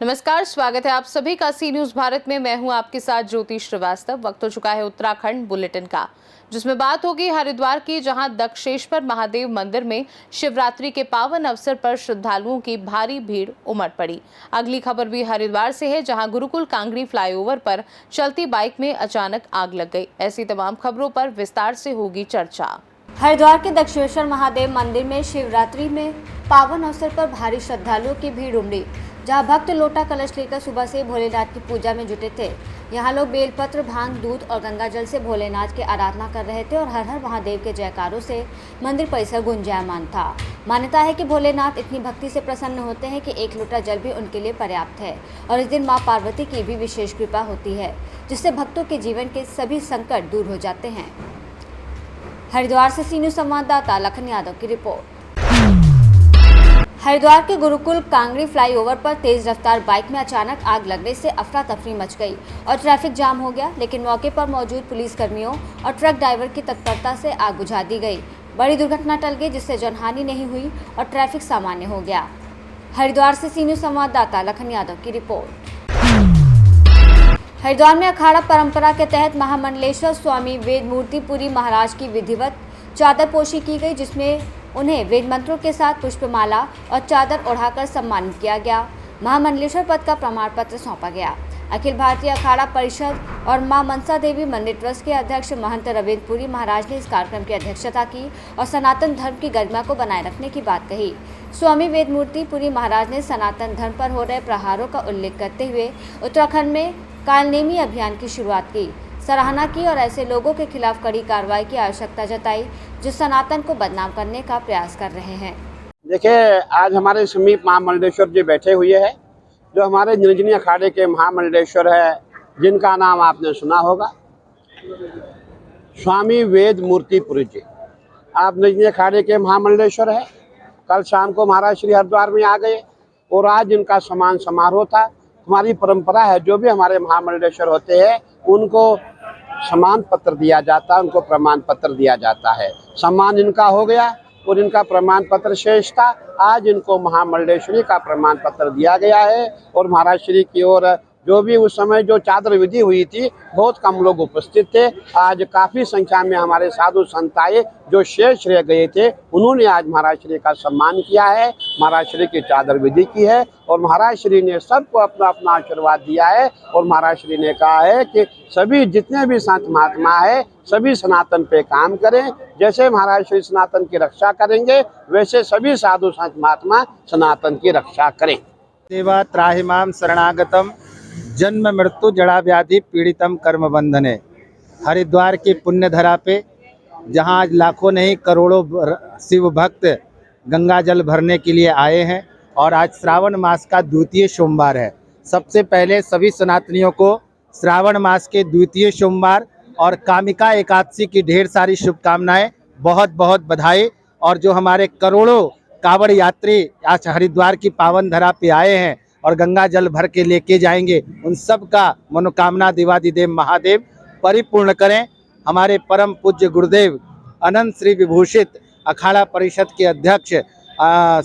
नमस्कार, स्वागत है आप सभी का सी न्यूज भारत में। मैं हूं आपके साथ ज्योति श्रीवास्तव। वक्त हो चुका है उत्तराखंड बुलेटिन का, जिसमें बात होगी हरिद्वार की, जहां दक्षेश्वर महादेव मंदिर में शिवरात्रि के पावन अवसर पर श्रद्धालुओं की भारी भीड़ उमड़ पड़ी। अगली खबर भी हरिद्वार से है, जहां गुरुकुल कांगड़ी फ्लाईओवर पर चलती बाइक में अचानक आग लग गई। ऐसी तमाम खबरों पर विस्तार से होगी चर्चा। हरिद्वार के दक्षेश्वर महादेव मंदिर में शिवरात्रि में पावन अवसर पर भारी श्रद्धालुओं की भीड़ उमड़ी, जहां भक्त लोटा कलश लेकर सुबह से भोलेनाथ की पूजा में जुटे थे। यहां लोग बेलपत्र, भांग, दूध और गंगा जल से भोलेनाथ की आराधना कर रहे थे और हर हर महादेव के जयकारों से मंदिर परिसर गुंजायमान था। मान्यता है कि भोलेनाथ इतनी भक्ति से प्रसन्न होते हैं कि एक लोटा जल भी उनके लिए पर्याप्त है और इस दिन मां पार्वती की भी विशेष कृपा होती है, जिससे भक्तों के जीवन के सभी संकट दूर हो जाते हैं। हरिद्वार से सी न्यूज संवाददाता लखन यादव की रिपोर्ट। हरिद्वार के गुरुकुल कांगड़ी फ्लाईओवर पर तेज रफ्तार बाइक में अचानक आग लगने से अफरा तफरी मच गई और ट्रैफिक जाम हो गया, लेकिन मौके पर मौजूद पुलिसकर्मियों और ट्रक ड्राइवर की तत्परता से आग बुझा दी गई। बड़ी दुर्घटना टल गई, जिससे जनहानि नहीं हुई और ट्रैफिक सामान्य हो गया। हरिद्वार से सी न्यूज संवाददाता लखन यादव की रिपोर्ट। हरिद्वार में अखाड़ा परंपरा के तहत महामंडलेश्वर स्वामी वेदमूर्तिपुरी महाराज की विधिवत चादरपोशी की गई, जिसमें उन्हें वेद मंत्रों के साथ पुष्पमाला और चादर ओढ़ाकर सम्मानित किया गया। महामंडलेश्वर पद का प्रमाण पत्र सौंपा गया। अखिल भारतीय अखाड़ा परिषद और मां मनसा देवी मंदिर ट्रस्ट के अध्यक्ष महंत रविंद्रपुरी महाराज ने इस कार्यक्रम की अध्यक्षता की और सनातन धर्म की गरिमा को बनाए रखने की बात कही। स्वामी वेदमूर्तिपुरी महाराज ने सनातन धर्म पर हो रहे प्रहारों का उल्लेख करते हुए उत्तराखंड में कालनेमी अभियान की शुरुआत की, सराहना की और ऐसे लोगों के खिलाफ कड़ी कार्रवाई की आवश्यकता जताई जो सनातन को बदनाम करने का प्रयास कर रहे हैं। देखिए, आज हमारे समीप महामंडलेश्वर जी बैठे हुए हैं, जो हमारे निर्जनी अखाड़े के महामंडलेश्वर है, जिनका नाम आपने सुना होगा, स्वामी वेदमूर्तिपुरी जी। आप निर्जनी अखाड़े के महामंडलेश्वर है। कल शाम को महाराज श्री हरिद्वार में आ गए और आज इनका सम्मान समारोह था। हमारी परंपरा है, जो भी हमारे महामंडलेश्वर होते हैं उनको सम्मान पत्र दिया जाता है, उनको प्रमाण पत्र दिया जाता है। सम्मान इनका हो गया और इनका प्रमाण पत्र शेष था। आज इनको महामंडलेश्वरी का प्रमाण पत्र दिया गया है और महाराज श्री की ओर जो भी उस समय जो चादर विधि हुई थी, बहुत कम लोग उपस्थित थे। आज काफ़ी संख्या में हमारे साधु संत आए जो शेष रह गए थे, उन्होंने आज महाराज श्री का सम्मान किया है, महाराज श्री की चादर विधि की है और महाराज श्री ने सबको अपना अपना आशीर्वाद दिया है। और महाराज श्री ने कहा है कि सभी जितने भी संत महात्मा है, सभी सनातन पे काम करें। जैसे महाराज श्री सनातन की रक्षा करेंगे, वैसे सभी साधु संत महात्मा सनातन की रक्षा करें। देवा त्राहिमाम शरणागतम जन्म मृत्यु जड़ा व्याधि पीड़ितम कर्म बंधने। हरिद्वार की पुण्य धरा पे, जहाँ आज लाखों नहीं करोड़ों शिव भक्त गंगा जल भरने के लिए आए हैं और आज श्रावण मास का द्वितीय सोमवार है। सबसे पहले सभी सनातनियों को श्रावण मास के द्वितीय सोमवार और कामिका एकादशी की ढेर सारी शुभकामनाएं, बहुत बहुत बधाई। और जो हमारे करोड़ों कांवड़ यात्री आज हरिद्वार की पावन धरा पे आए हैं और गंगा जल भर के लेके जाएंगे, उन सब का मनोकामना देवादिदेव महादेव परिपूर्ण करें। हमारे परम पूज्य गुरुदेव अनंत श्री विभूषित अखाड़ा परिषद के अध्यक्ष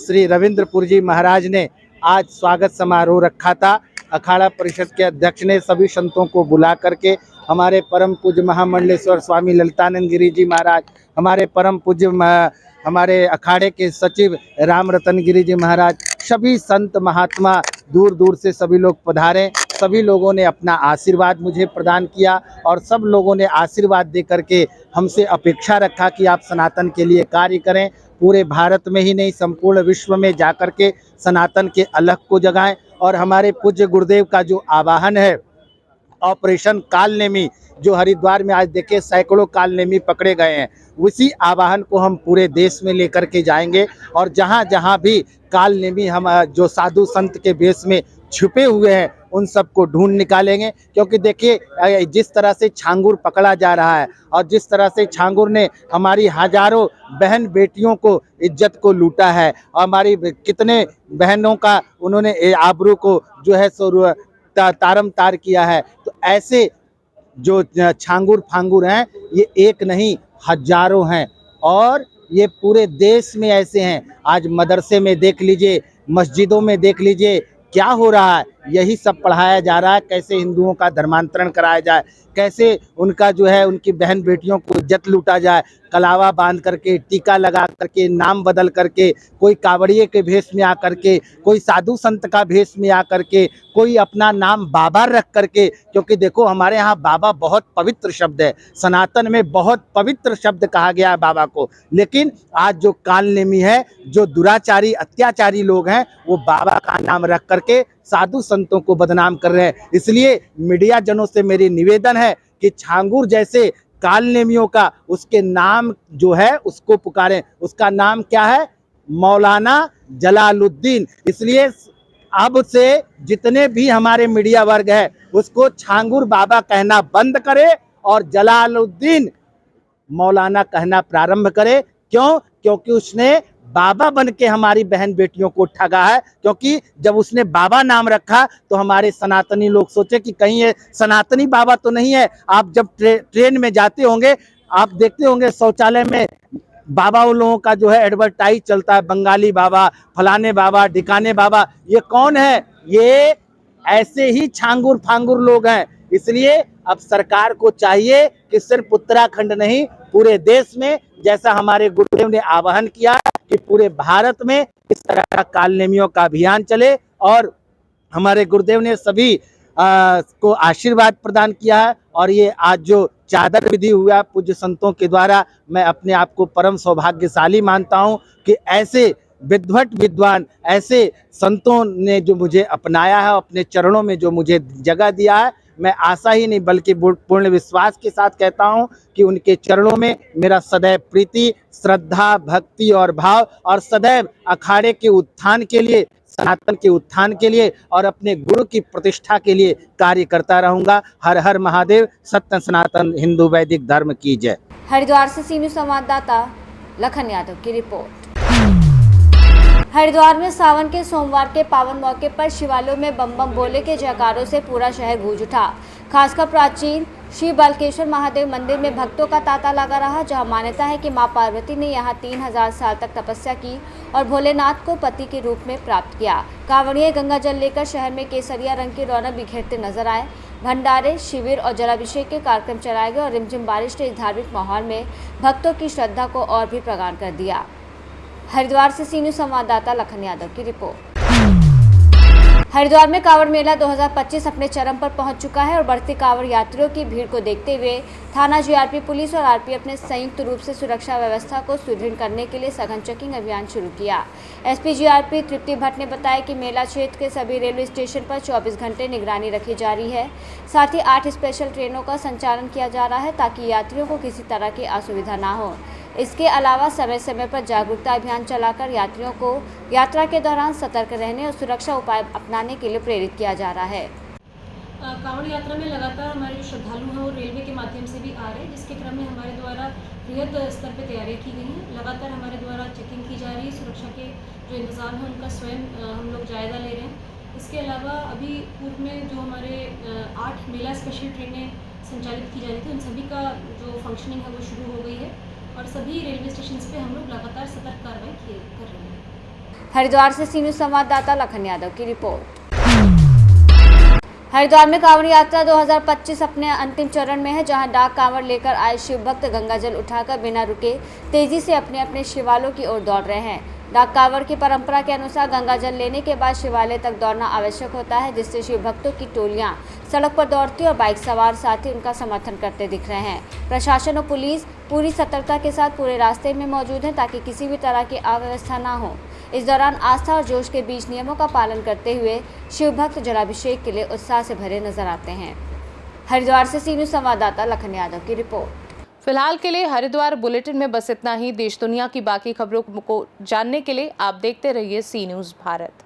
श्री रविंद्रपुरी जी महाराज ने आज स्वागत समारोह रखा था। अखाड़ा परिषद के अध्यक्ष ने सभी संतों को बुला करके हमारे परम पूज्य महामंडलेश्वर स्वामी ललितानंद गिरी जी महाराज, हमारे परम पूज्य हमारे अखाड़े के सचिव राम रतन गिरी जी महाराज, सभी संत महात्मा दूर दूर से सभी लोग पधारे। सभी लोगों ने अपना आशीर्वाद मुझे प्रदान किया और सब लोगों ने आशीर्वाद दे करके हमसे अपेक्षा रखा कि आप सनातन के लिए कार्य करें। पूरे भारत में ही नहीं, संपूर्ण विश्व में जाकर के सनातन के अलख को जगाएं। और हमारे पूज्य गुरुदेव का जो आवाहन है, ऑपरेशन कालनेमी, जो हरिद्वार में आज देखिए सैकड़ों कालनेमी पकड़े गए हैं, उसी आवाहन को हम पूरे देश में लेकर के जाएंगे और जहाँ जहाँ भी कालनेमी हम जो साधु संत के वेश में छुपे हुए हैं, उन सबको ढूंढ निकालेंगे। क्योंकि देखिए जिस तरह से छांगुर पकड़ा जा रहा है और जिस तरह से छांगुर ने हमारी हजारों बहन बेटियों को इज्जत को लूटा है और हमारी कितने बहनों का उन्होंने आबरू को जो है सो तारम तार किया है, तो ऐसे जो छांगुर फांगुर हैं, ये एक नहीं हजारों हैं और ये पूरे देश में ऐसे हैं। आज मदरसे में देख लीजिए, मस्जिदों में देख लीजिए क्या हो रहा है, यही सब पढ़ाया जा रहा है। कैसे हिंदुओं का धर्मांतरण कराया जाए, कैसे उनका जो है उनकी बहन बेटियों को इज्जत लूटा जाए, कलावा बांध करके, टीका लगा करके, नाम बदल करके, कोई कावड़िए के भेष में आकर के, कोई साधु संत का भेष में आकर के, कोई अपना नाम बाबा रख करके। क्योंकि देखो हमारे यहाँ बाबा बहुत पवित्र शब्द है, सनातन में बहुत पवित्र शब्द कहा गया है बाबा को। लेकिन आज जो कालनेमी है, जो दुराचारी अत्याचारी लोग हैं, वो बाबा का नाम रख करके साधु संतों को बदनाम कर रहे हैं। इसलिए मीडिया जनों से मेरी निवेदन है कि छांगुर जैसे कालनेमियों का उसके नाम जो है उसको पुकारें। उसका नाम क्या है? मौलाना जलालुद्दीन। इसलिए अब से जितने भी हमारे मीडिया वर्ग है उसको छांगुर बाबा कहना बंद करे और जलालुद्दीन मौलाना कहना प्रारंभ करे। क्यों? क्योंकि उसने बाबा बन के हमारी बहन बेटियों को ठगा है। क्योंकि जब उसने बाबा नाम रखा तो हमारे सनातनी लोग सोचे कि कहीं ये सनातनी बाबा तो नहीं है। आप जब ट्रेन में जाते होंगे, आप देखते होंगे शौचालय में बाबा लोगों का जो है एडवर्टाइज चलता है, बंगाली बाबा, फलाने बाबा, ढिकाने बाबा। ये कौन है? ये ऐसे ही छांगुर फांगुर लोग हैं। इसलिए अब सरकार को चाहिए कि सिर्फ उत्तराखंड नहीं, पूरे देश में, जैसा हमारे गुरुदेव ने आह्वान किया कि पूरे भारत में इस तरह का कालनेमियों का अभियान चले। और हमारे गुरुदेव ने सभी को आशीर्वाद प्रदान किया है। और ये आज जो चादर विधि हुआ पूज्य संतों के द्वारा, मैं अपने आप को परम सौभाग्यशाली मानता हूँ कि ऐसे विद्वत विद्वान, ऐसे संतों ने जो मुझे अपनाया है, अपने चरणों में जो मुझे जगह दिया है, मैं आशा ही नहीं बल्कि पूर्ण विश्वास के साथ कहता हूं कि उनके चरणों में मेरा सदैव प्रीति, श्रद्धा, भक्ति और भाव, और सदैव अखाड़े के उत्थान के लिए, सनातन के उत्थान के लिए और अपने गुरु की प्रतिष्ठा के लिए कार्य करता रहूंगा। हर हर महादेव। सत्य सनातन हिंदू वैदिक धर्म की जय। हरिद्वार से सी न्यूज़ संवाददाता लखन यादव की रिपोर्ट। हरिद्वार में सावन के सोमवार के पावन मौके पर शिवालयों में बम बम बोले के जयकारों से पूरा शहर गूंज उठा। खासकर प्राचीन श्री बालकेश्वर महादेव मंदिर में भक्तों का तांता लगा रहा, जहां मान्यता है कि मां पार्वती ने यहां 3000 साल तक तपस्या की और भोलेनाथ को पति के रूप में प्राप्त किया। कांवड़िए गंगा जल लेकर शहर में केसरिया रंग की रौनक बिखेरते नजर आए। भंडारे, शिविर और जलाभिषेक के कार्यक्रम चलाए गए और रिमझिम बारिश ने इस धार्मिक माहौल में भक्तों की श्रद्धा को और भी प्रगाढ़ कर दिया। हरिद्वार से सी न्यूज़ संवाददाता लखन यादव की रिपोर्ट। हरिद्वार में कांवड़ मेला 2025 अपने चरम पर पहुंच चुका है और बढ़ती कांवड़ यात्रियों की भीड़ को देखते हुए थाना जीआरपी पुलिस और आरपीएफ ने संयुक्त रूप से सुरक्षा व्यवस्था को सुदृढ़ करने के लिए सघन चेकिंग अभियान शुरू किया। एसपी जीआरपी तृप्ति भट्ट ने बताया कि मेला क्षेत्र के सभी रेलवे स्टेशन पर 24 घंटे निगरानी रखी जा रही है। साथ ही 8 स्पेशल ट्रेनों का संचालन किया जा रहा है ताकि यात्रियों को किसी तरह की असुविधा न हो। इसके अलावा समय समय पर जागरूकता अभियान चलाकर यात्रियों को यात्रा के दौरान सतर्क रहने और सुरक्षा उपाय अपनाने के लिए प्रेरित किया जा रहा है। कांवड़ यात्रा में लगातार हमारे जो श्रद्धालु हैं वो रेलवे के माध्यम से भी आ रहे हैं, जिसके क्रम में हमारे द्वारा बृहद स्तर पर तैयारियां की गई हैं। लगातार हमारे द्वारा चेकिंग की जा रही है, सुरक्षा के जो इंतजाम है उनका स्वयं हम लोग जायजा ले रहे हैं। इसके अलावा अभी पूर्व में जो हमारे 8 मेला स्पेशल ट्रेनें संचालित की जा रही थी, उन सभी का जो फंक्शनिंग है वो शुरू हो गई है और सभी रेलवे स्टेशन पे हम लोग लगातार सतर्क कार्रवाई कर रहे हैं। हरिद्वार से सी न्यूज़ संवाददाता लखन यादव की रिपोर्ट। हरिद्वार में कांवड़ यात्रा 2025 अपने अंतिम चरण में है, जहां डाक कांवड़ लेकर आए शिव भक्त गंगा जल उठाकर बिना रुके तेजी से अपने अपने शिवालयों की ओर दौड़ रहे हैं। डाक कांवड़ की परंपरा के अनुसार गंगा जल लेने के बाद शिवालय तक दौड़ना आवश्यक होता है, जिससे शिव भक्तों की टोलियां सड़क पर दौड़ती और बाइक सवार साथी उनका समर्थन करते दिख रहे हैं। प्रशासन और पुलिस पूरी सतर्कता के साथ पूरे रास्ते में मौजूद है ताकि किसी भी तरह की अव्यवस्था ना हो। इस दौरान आस्था और जोश के बीच नियमों का पालन करते हुए शिव भक्त जलाभिषेक के लिए उत्साह से भरे नजर आते हैं। हरिद्वार से सी न्यूज़ संवाददाता लखन यादव की रिपोर्ट। फिलहाल के लिए हरिद्वार बुलेटिन में बस इतना ही। देश दुनिया की बाकी खबरों को जानने के लिए आप देखते रहिए सी न्यूज़ भारत।